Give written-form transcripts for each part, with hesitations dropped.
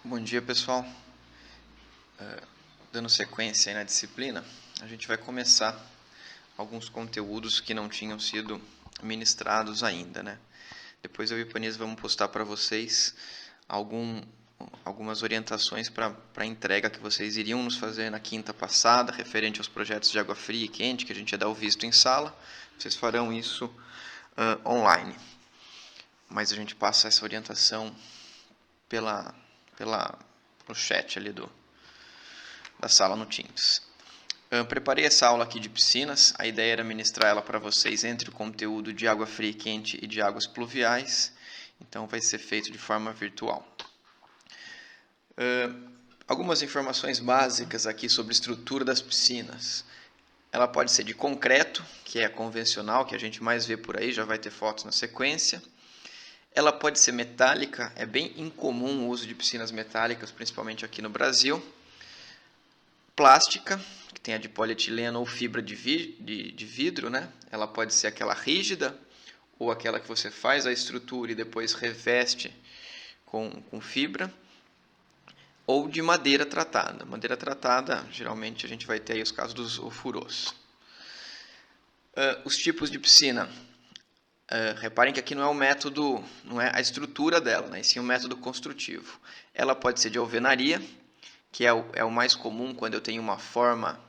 Bom dia, pessoal. Dando sequência aí na disciplina, a gente vai começar alguns conteúdos que não tinham sido ministrados ainda, né? Depois eu e o Ipanês vamos postar para vocês algumas orientações para a entrega que vocês iriam nos fazer na quinta passada, referente aos projetos de água fria e quente, que a gente ia dar o visto em sala. Vocês farão isso online. Mas a gente passa essa orientação pelo chat ali da sala no Teams. Eu preparei essa aula aqui de piscinas, a ideia era ministrar ela para vocês entre o conteúdo de água fria e quente e de águas pluviais, então vai ser feito de forma virtual. Algumas informações básicas aqui sobre a estrutura das piscinas. Ela pode ser de concreto, que é a convencional, que a gente mais vê por aí, já vai ter fotos na sequência. Ela pode ser metálica, é bem incomum o uso de piscinas metálicas, principalmente aqui no Brasil. Plástica, que tem a de polietileno ou fibra de vidro, né? Ela pode ser aquela rígida ou aquela que você faz a estrutura e depois reveste com fibra, ou de madeira tratada. Madeira tratada, geralmente a gente vai ter aí os casos dos ofurôs. Os tipos de piscina. Reparem que aqui não é o método, não é a estrutura dela, né? E sim o método construtivo. Ela pode ser de alvenaria, que é o mais comum quando eu tenho uma forma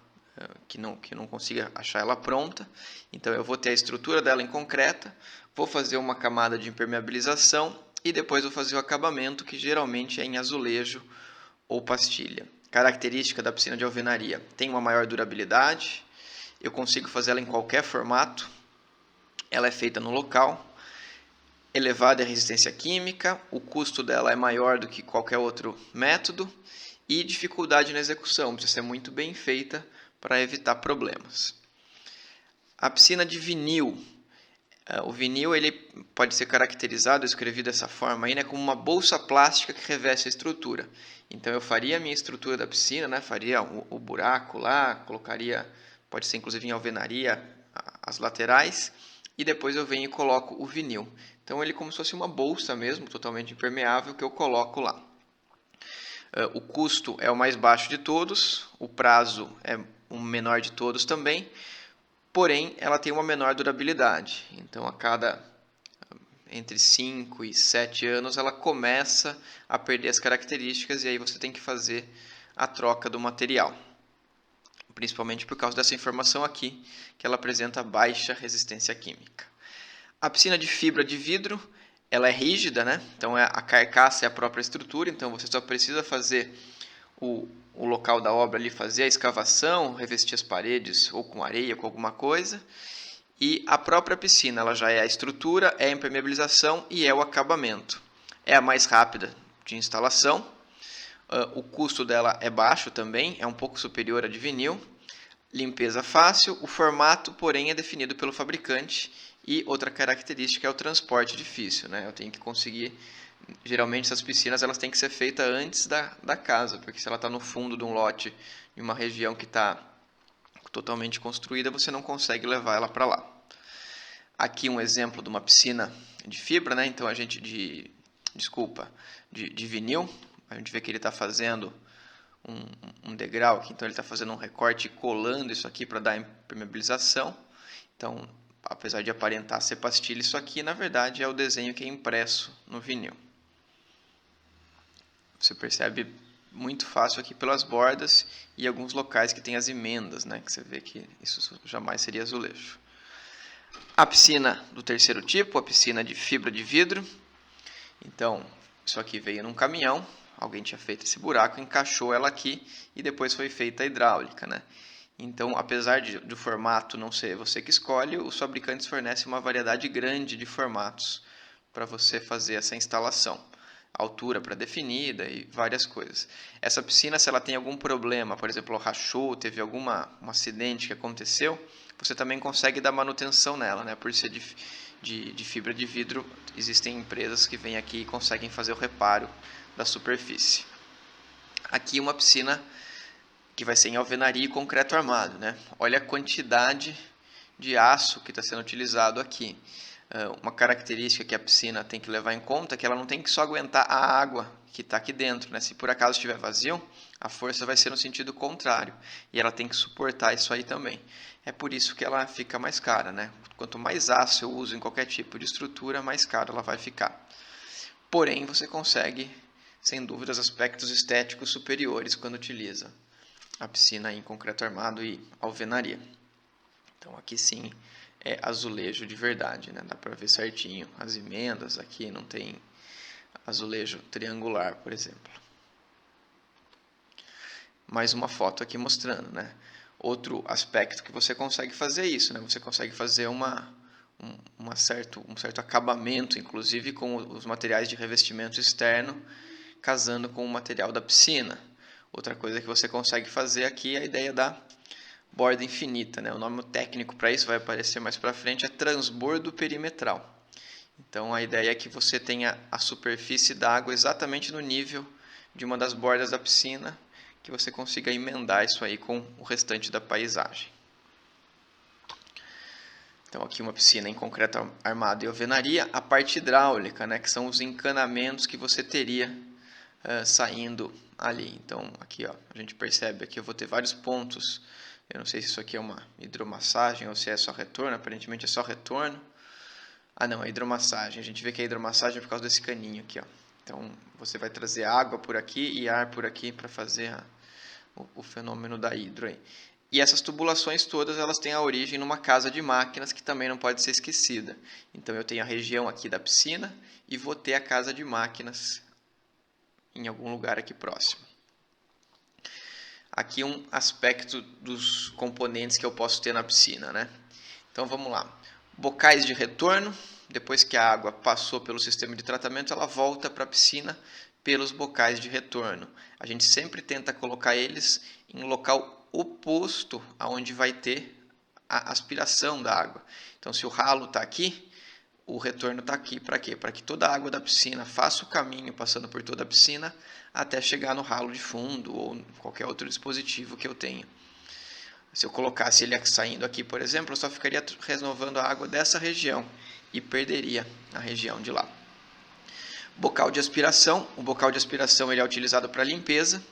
que não consiga achar ela pronta. Então eu vou ter a estrutura dela em concreta, vou fazer uma camada de impermeabilização e depois vou fazer o acabamento, que geralmente é em azulejo ou pastilha. Característica da piscina de alvenaria: tem uma maior durabilidade, eu consigo fazer ela em qualquer formato, ela é feita no local, elevada a resistência química, o custo dela é maior do que qualquer outro método e dificuldade na execução, precisa ser muito bem feita para evitar problemas. A piscina de vinil. O vinil ele pode ser caracterizado, eu escrevi dessa forma aí, né, como uma bolsa plástica que reveste a estrutura. Então eu faria a minha estrutura da piscina, né, faria o buraco lá, colocaria, pode ser inclusive em alvenaria, as laterais, e depois eu venho e coloco o vinil. Então ele é como se fosse uma bolsa mesmo, totalmente impermeável, que eu coloco lá. O custo é o mais baixo de todos, o prazo é o menor de todos também, porém ela tem uma menor durabilidade. Então entre 5 e 7 anos ela começa a perder as características e aí você tem que fazer a troca do material. Principalmente por causa dessa informação aqui, que ela apresenta baixa resistência química. A piscina de fibra de vidro, ela é rígida, né? Então a carcaça é a própria estrutura, então você só precisa fazer o local da obra ali, fazer a escavação, revestir as paredes ou com areia, com alguma coisa. E a própria piscina, ela já é a estrutura, é a impermeabilização e é o acabamento. É a mais rápida de instalação. O custo dela é baixo também, é um pouco superior à de vinil. Limpeza fácil, o formato, porém, é definido pelo fabricante. E outra característica é o transporte difícil, né? Eu tenho que conseguir... Geralmente essas piscinas elas têm que ser feitas antes da casa, porque se ela está no fundo de um lote, em uma região que está totalmente construída, você não consegue levar ela para lá. Aqui um exemplo de uma piscina de fibra, né? Então a gente de vinil, a gente vê que ele está fazendo um degrau aqui, então ele está fazendo um recorte e colando isso aqui para dar impermeabilização. Então, apesar de aparentar ser pastilha, isso aqui na verdade é o desenho que é impresso no vinil. Você percebe muito fácil aqui pelas bordas e alguns locais que tem as emendas, né? Que você vê que isso jamais seria azulejo. A piscina do terceiro tipo, a piscina de fibra de vidro. Então, isso aqui veio num caminhão, alguém tinha feito esse buraco, encaixou ela aqui e depois foi feita a hidráulica, né? Então, apesar do formato não ser você que escolhe, os fabricantes fornecem uma variedade grande de formatos para você fazer essa instalação. Altura pré-definida e várias coisas. Essa piscina, se ela tem algum problema, por exemplo, rachou, teve um acidente que aconteceu, você também consegue dar manutenção nela, né? Por ser de fibra de vidro, existem empresas que vêm aqui e conseguem fazer o reparo da superfície. Aqui uma piscina que vai ser em alvenaria e concreto armado, né? Olha a quantidade de aço que está sendo utilizado aqui. Uma característica que a piscina tem que levar em conta é que ela não tem que só aguentar a água que está aqui dentro, né? Se por acaso estiver vazio, a força vai ser no sentido contrário e ela tem que suportar isso aí também. É por isso que ela fica mais cara, né? Quanto mais aço eu uso em qualquer tipo de estrutura, mais cara ela vai ficar. Porém, você consegue, sem dúvidas, aspectos estéticos superiores quando utiliza a piscina em concreto armado e alvenaria. Então aqui sim é azulejo de verdade, né? Dá para ver certinho as emendas, aqui não tem azulejo triangular, por exemplo. Mais uma foto aqui mostrando, né? Outro aspecto que você consegue fazer é isso, né? Você consegue fazer um certo acabamento, inclusive com os materiais de revestimento externo, casando com o material da piscina. Outra coisa que você consegue fazer aqui é a ideia da borda infinita, né? O nome técnico para isso vai aparecer mais para frente, é transbordo perimetral. Então a ideia é que você tenha a superfície da água exatamente no nível de uma das bordas da piscina, que você consiga emendar isso aí com o restante da paisagem. Então aqui uma piscina em concreto armado e alvenaria, a parte hidráulica, né, que são os encanamentos que você teria saindo ali. Então aqui ó, a gente percebe aqui eu vou ter vários pontos. Eu não sei se isso aqui é uma hidromassagem ou se é só retorno, aparentemente é só retorno. Ah não, é hidromassagem. A gente vê que é hidromassagem por causa desse caninho aqui, ó. Então você vai trazer água por aqui e ar por aqui para fazer o fenômeno da hidro aí. E essas tubulações todas, elas têm a origem numa casa de máquinas que também não pode ser esquecida. Então eu tenho a região aqui da piscina e vou ter a casa de máquinas em algum lugar aqui próximo. Aqui um aspecto dos componentes que eu posso ter na piscina, né? Então vamos lá. Bocais de retorno, depois que a água passou pelo sistema de tratamento, ela volta para a piscina pelos bocais de retorno. A gente sempre tenta colocar eles em um local oposto aonde vai ter a aspiração da água. Então se o ralo está aqui, o retorno está aqui para quê? Para que toda a água da piscina faça o caminho passando por toda a piscina até chegar no ralo de fundo ou qualquer outro dispositivo que eu tenha. Se eu colocasse ele saindo aqui, por exemplo, eu só ficaria renovando a água dessa região e perderia a região de lá. Bocal de aspiração. O bocal de aspiração ele é utilizado para limpeza.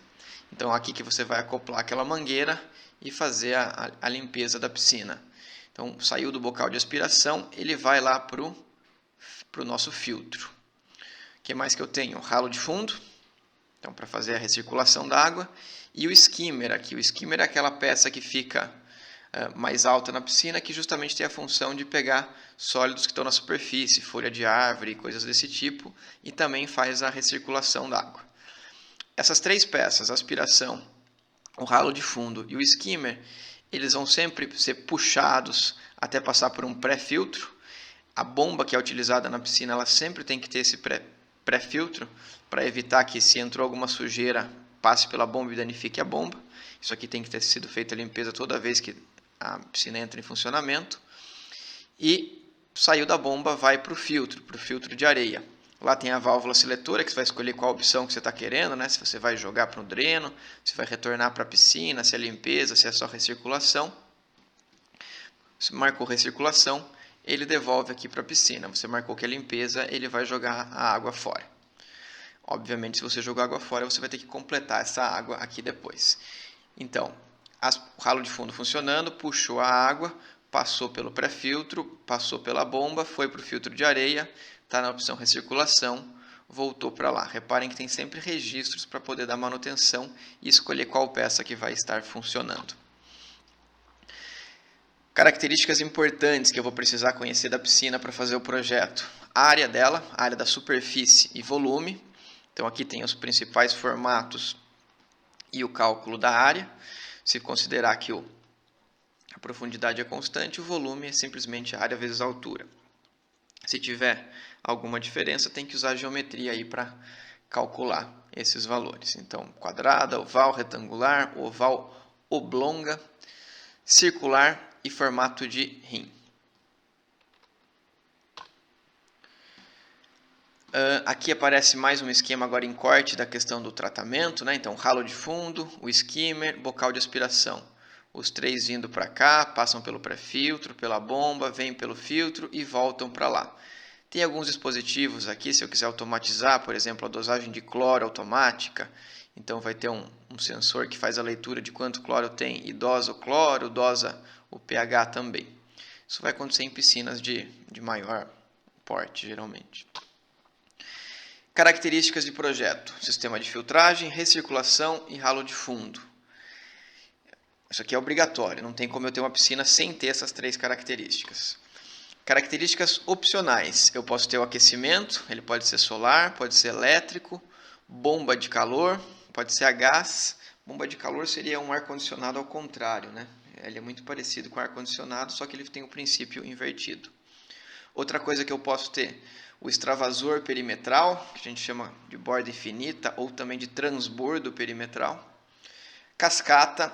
Então aqui que você vai acoplar aquela mangueira e fazer a limpeza da piscina. Então saiu do bocal de aspiração, ele vai lá para o nosso filtro. O que mais que eu tenho? Ralo de fundo. Então, para fazer a recirculação da água. E o skimmer aqui. O skimmer é aquela peça que fica mais alta na piscina, que justamente tem a função de pegar sólidos que estão na superfície, folha de árvore, coisas desse tipo, e também faz a recirculação da água. Essas três peças, a aspiração, o ralo de fundo e o skimmer, eles vão sempre ser puxados até passar por um pré-filtro. A bomba que é utilizada na piscina, ela sempre tem que ter esse pré-filtro, para evitar que, se entrou alguma sujeira, passe pela bomba e danifique a bomba. Isso aqui tem que ter sido feita a limpeza toda vez que a piscina entra em funcionamento. E saiu da bomba, vai para o filtro de areia. Lá tem a válvula seletora, que você vai escolher qual opção que você está querendo, né? Se você vai jogar para o dreno, se vai retornar para a piscina, se é limpeza, se é só recirculação. Se marcou recirculação, ele devolve aqui para a piscina. Você marcou que é limpeza, ele vai jogar a água fora. Obviamente, se você jogar água fora, você vai ter que completar essa água aqui depois. Então, o ralo de fundo funcionando, puxou a água, passou pelo pré-filtro, passou pela bomba, foi para o filtro de areia, está na opção recirculação, voltou para lá. Reparem que tem sempre registros para poder dar manutenção e escolher qual peça que vai estar funcionando. Características importantes que eu vou precisar conhecer da piscina para fazer o projeto. A área dela, a área da superfície e volume. Então aqui tem os principais formatos e o cálculo da área. Se considerar que a profundidade é constante, o volume é simplesmente a área vezes a altura. Se tiver alguma diferença, tem que usar a geometria aí para calcular esses valores. Então, quadrada, oval, retangular, oval, oblonga, circular e formato de rim. Aqui aparece mais um esquema agora em corte da questão do tratamento, né? Então, ralo de fundo, o skimmer, bocal de aspiração. os 3 vindo para cá, passam pelo pré-filtro, pela bomba, vêm pelo filtro e voltam para lá. Tem alguns dispositivos aqui, se eu quiser automatizar, por exemplo, a dosagem de cloro automática. Então vai ter um sensor que faz a leitura de quanto cloro tem e dosa o cloro, dosa o pH também. Isso vai acontecer em piscinas de maior porte, geralmente. Características de projeto: sistema de filtragem, recirculação e ralo de fundo. Isso aqui é obrigatório, não tem como eu ter uma piscina sem ter essas 3 características. Características opcionais: eu posso ter o aquecimento, ele pode ser solar, pode ser elétrico, bomba de calor, pode ser a gás. Bomba de calor seria um ar-condicionado ao contrário, né? Ele é muito parecido com ar-condicionado, só que ele tem o princípio invertido. Outra coisa que eu posso ter: o extravasor perimetral, que a gente chama de borda infinita ou também de transbordo perimetral, cascata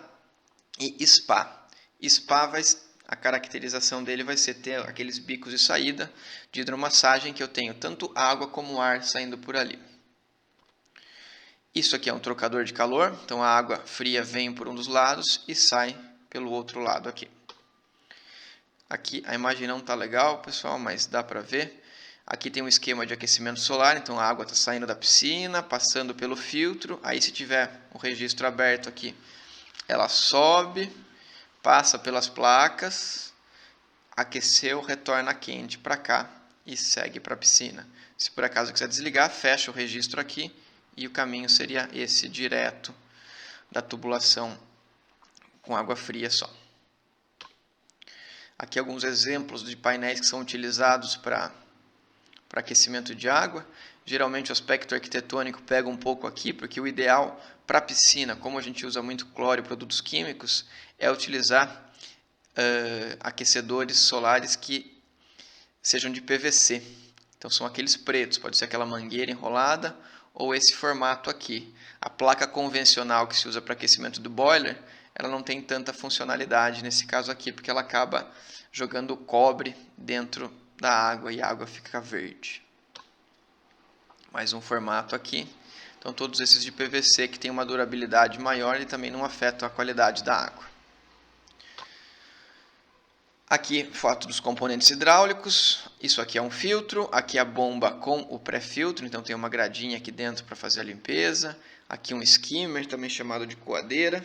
e spa. Spa, a caracterização dele vai ser ter aqueles bicos de saída de hidromassagem que eu tenho tanto água como ar saindo por ali. Isso aqui é um trocador de calor, então a água fria vem por um dos lados e sai pelo outro lado aqui. Aqui a imagem não está legal, pessoal, mas dá para ver. Aqui tem um esquema de aquecimento solar, então a água está saindo da piscina, passando pelo filtro. Aí se tiver o registro aberto aqui, ela sobe, passa pelas placas, aqueceu, retorna quente para cá e segue para a piscina. Se por acaso quiser desligar, fecha o registro aqui e o caminho seria esse, direto da tubulação com água fria só. Aqui alguns exemplos de painéis que são utilizados para aquecimento de água. Geralmente o aspecto arquitetônico pega um pouco aqui, porque o ideal para a piscina, como a gente usa muito cloro e produtos químicos, é utilizar aquecedores solares que sejam de PVC. Então são aqueles pretos, pode ser aquela mangueira enrolada ou esse formato aqui. A placa convencional que se usa para aquecimento do boiler, ela não tem tanta funcionalidade nesse caso aqui, porque ela acaba jogando cobre dentro da água e a água fica verde. Mais um formato aqui. Então todos esses de PVC que tem uma durabilidade maior e também não afetam a qualidade da água. Aqui, foto dos componentes hidráulicos. Isso aqui é um filtro. Aqui a bomba com o pré-filtro. Então tem uma gradinha aqui dentro para fazer a limpeza. Aqui um skimmer, também chamado de coadeira.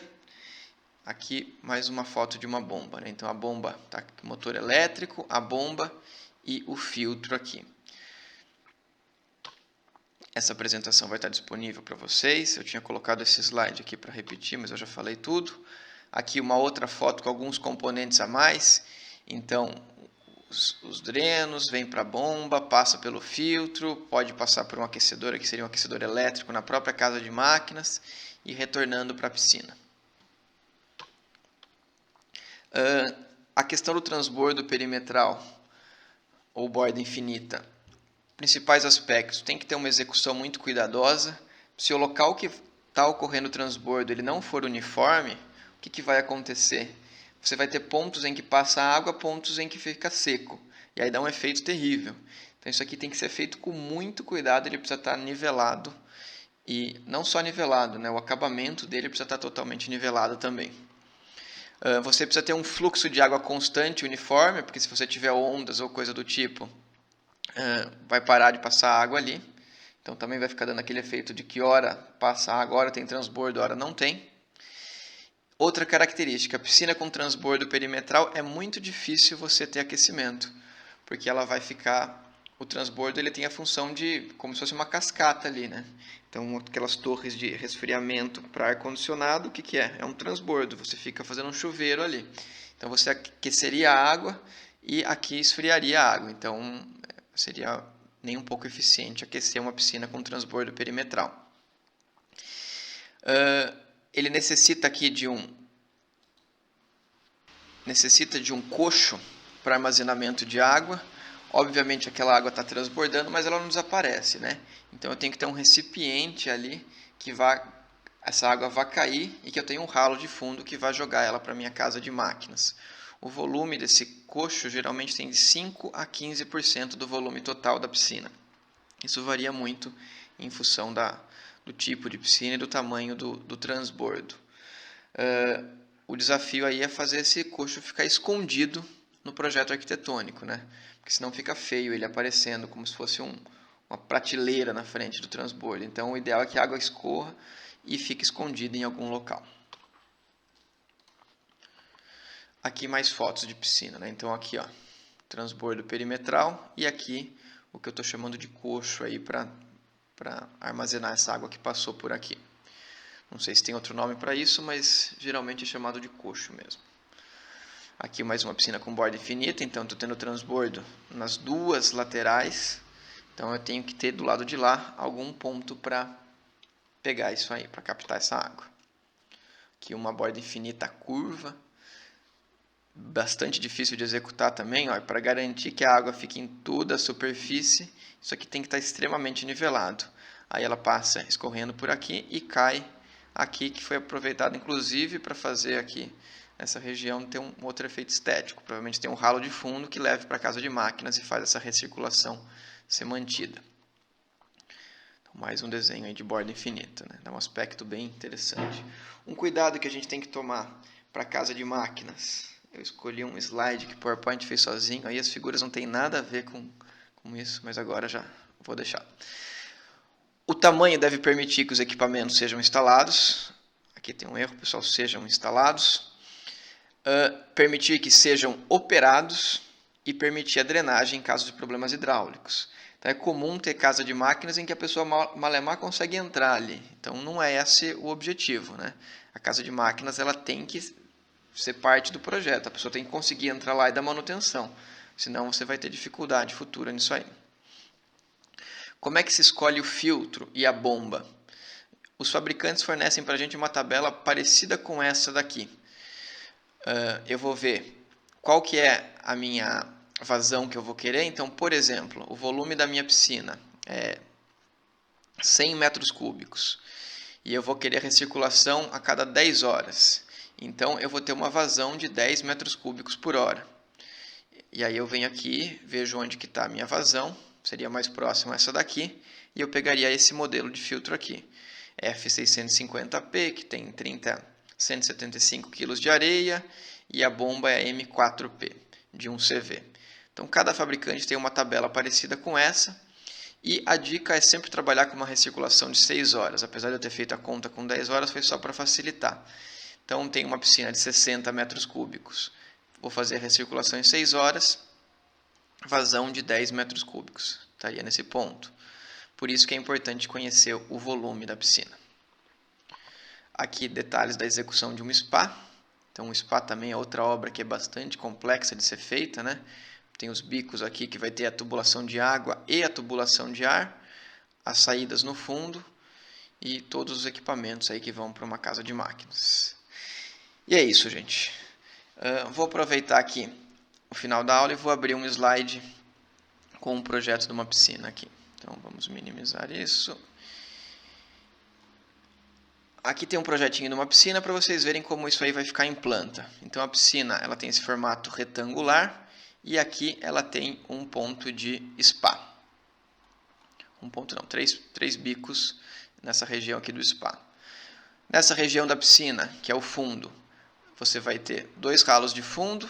Aqui mais uma foto de uma bomba, né? Então a bomba está com motor elétrico, a bomba e o filtro aqui. Essa apresentação vai estar disponível para vocês. Eu tinha colocado esse slide aqui para repetir, mas eu já falei tudo. Aqui uma outra foto com alguns componentes a mais. Então, os drenos, vem para a bomba, passa pelo filtro, pode passar por um aquecedor, que seria um aquecedor elétrico na própria casa de máquinas, e retornando para a piscina. A questão do transbordo perimetral, ou borda infinita. Principais aspectos: tem que ter uma execução muito cuidadosa. Se o local que está ocorrendo o transbordo ele não for uniforme, o que vai acontecer? Você vai ter pontos em que passa água, pontos em que fica seco. E aí dá um efeito terrível. Então isso aqui tem que ser feito com muito cuidado, ele precisa estar nivelado. E não só nivelado, né? O acabamento dele precisa estar totalmente nivelado também. Você precisa ter um fluxo de água constante e uniforme, porque se você tiver ondas ou coisa do tipo, vai parar de passar água ali. Então também vai ficar dando aquele efeito de que hora passa água, hora tem transbordo, hora não tem. Outra característica: a piscina com transbordo perimetral é muito difícil você ter aquecimento, porque ela vai ficar, o transbordo ele tem a função de como se fosse uma cascata ali, né? Então aquelas torres de resfriamento para ar condicionado, o que é? É um transbordo, você fica fazendo um chuveiro ali. Então você aqueceria a água e aqui esfriaria a água. Então seria nem um pouco eficiente aquecer uma piscina com transbordo perimetral. Ele necessita aqui de um coxo para armazenamento de água. Obviamente aquela água está transbordando, mas ela não desaparece, né? Então eu tenho que ter um recipiente ali que essa água vai cair e que eu tenho um ralo de fundo que vai jogar ela para minha casa de máquinas. O volume desse coxo geralmente tem de 5 a 15% do volume total da piscina. Isso varia muito em função do tipo de piscina e do tamanho do transbordo. o desafio aí é fazer esse coxo ficar escondido no projeto arquitetônico, né? Porque senão fica feio ele aparecendo como se fosse uma prateleira na frente do transbordo. Então o ideal é que a água escorra e fique escondida em algum local. Aqui mais fotos de piscina, né? Então aqui, ó, transbordo perimetral e aqui o que eu estou chamando de coxo aí para armazenar essa água que passou por aqui. Não sei se tem outro nome para isso, mas geralmente é chamado de coxo mesmo. Aqui mais uma piscina com borda infinita, então estou tendo transbordo nas duas laterais. Então eu tenho que ter do lado de lá algum ponto para pegar isso aí, para captar essa água. Aqui uma borda infinita curva. Bastante difícil de executar também, para garantir que a água fique em toda a superfície, isso aqui tem que estar extremamente nivelado. Aí ela passa escorrendo por aqui e cai aqui, que foi aproveitado inclusive para fazer aqui nessa região ter um outro efeito estético. Provavelmente tem um ralo de fundo que leva para a casa de máquinas e faz essa recirculação ser mantida. Então, mais um desenho aí de borda infinita, né? Dá um aspecto bem interessante. Um cuidado que a gente tem que tomar para a casa de máquinas. Eu escolhi um slide que o PowerPoint fez sozinho, aí as figuras não tem nada a ver com isso, mas agora já vou deixar. O tamanho deve permitir que os equipamentos sejam instalados. Aqui tem um erro, pessoal, sejam instalados. Permitir que sejam operados e permitir a drenagem em caso de problemas hidráulicos. Então é comum ter casa de máquinas em que a pessoa malemar consegue entrar ali. Então não é esse o objetivo, né? A casa de máquinas ela tem que ser parte do projeto. A pessoa tem que conseguir entrar lá e dar manutenção. Senão você vai ter dificuldade futura nisso aí. Como é que se escolhe o filtro e a bomba? Os fabricantes fornecem para a gente uma tabela parecida com essa daqui. Eu vou ver qual que é a minha vazão que eu vou querer. Então, por exemplo, o volume da minha piscina é 100 metros cúbicos. E eu vou querer recirculação a cada 10 horas. Então, eu vou ter uma vazão de 10 metros cúbicos por hora. E aí eu venho aqui, vejo onde que está a minha vazão, seria mais próximo a essa daqui, e eu pegaria esse modelo de filtro aqui. F650P, que tem 175 kg de areia, e a bomba é M4P, de 1 CV. Então, cada fabricante tem uma tabela parecida com essa, e a dica é sempre trabalhar com uma recirculação de 6 horas. Apesar de eu ter feito a conta com 10 horas, foi só para facilitar. Então, tem uma piscina de 60 metros cúbicos. Vou fazer a recirculação em 6 horas, vazão de 10 metros cúbicos. Estaria nesse ponto. Por isso que é importante conhecer o volume da piscina. Aqui detalhes da execução de um spa. Então, o spa também é outra obra que é bastante complexa de ser feita, né? Tem os bicos aqui que vai ter a tubulação de água e a tubulação de ar, as saídas no fundo e todos os equipamentos aí que vão para uma casa de máquinas. E é isso, gente. Vou aproveitar aqui o final da aula e vou abrir um slide com um projeto de uma piscina aqui. Então, vamos minimizar isso. Aqui tem um projetinho de uma piscina para vocês verem como isso aí vai ficar em planta. Então, a piscina ela tem esse formato retangular e aqui ela tem um ponto de spa. Um ponto não, três bicos nessa região aqui do spa. Nessa região da piscina, que é o fundo, você vai ter 2 ralos de fundo.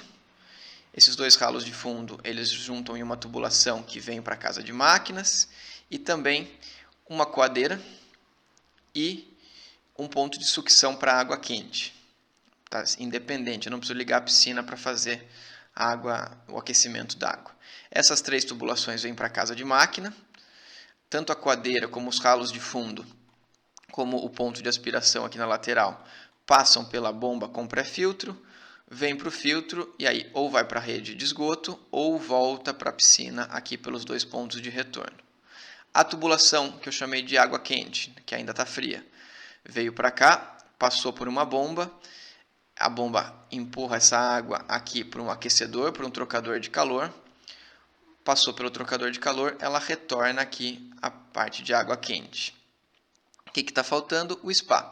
Esses 2 ralos de fundo, eles juntam em uma tubulação que vem para a casa de máquinas e também uma coadeira e um ponto de sucção para água quente. Tá? Independente, eu não preciso ligar a piscina para fazer o aquecimento da água. Essas 3 tubulações vêm para a casa de máquina, tanto a coadeira como os ralos de fundo, como o ponto de aspiração aqui na lateral, passam pela bomba com pré-filtro, vem para o filtro e aí ou vai para a rede de esgoto ou volta para a piscina aqui pelos 2 pontos de retorno. A tubulação, que eu chamei de água quente, que ainda está fria, veio para cá, passou por uma bomba, a bomba empurra essa água aqui para um aquecedor, para um trocador de calor, passou pelo trocador de calor, ela retorna aqui a parte de água quente. O que está faltando? O spa.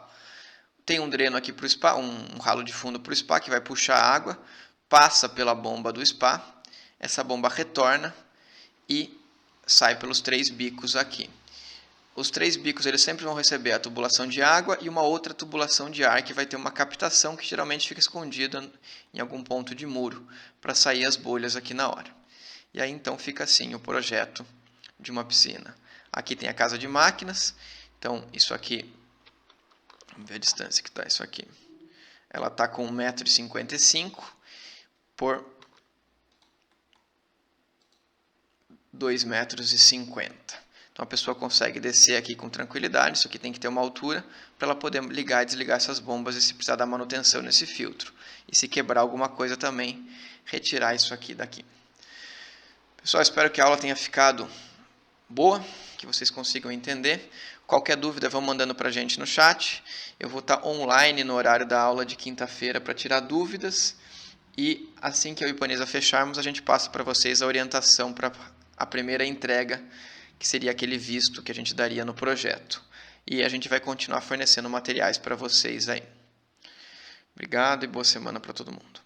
Tem um dreno aqui para o spa, um ralo de fundo para o spa que vai puxar a água, passa pela bomba do spa, essa bomba retorna e sai pelos 3 bicos aqui. os 3 bicos eles sempre vão receber a tubulação de água e uma outra tubulação de ar que vai ter uma captação que geralmente fica escondida em algum ponto de muro para sair as bolhas aqui na hora. E aí então fica assim o projeto de uma piscina. Aqui tem a casa de máquinas, então isso aqui, vamos ver a distância que está isso aqui. Ela está com 1,55 m por 2,50 m. Então a pessoa consegue descer aqui com tranquilidade. Isso aqui tem que ter uma altura para ela poder ligar e desligar essas bombas e se precisar dar manutenção nesse filtro. E se quebrar alguma coisa também, retirar isso aqui daqui. Pessoal, espero que a aula tenha ficado boa, que vocês consigam entender. Qualquer dúvida, vão mandando para a gente no chat. Eu vou estar online no horário da aula de quinta-feira para tirar dúvidas. E assim que eu e a Ipanesa fecharmos, a gente passa para vocês a orientação para a primeira entrega, que seria aquele visto que a gente daria no projeto. E a gente vai continuar fornecendo materiais para vocês aí. Obrigado e boa semana para todo mundo.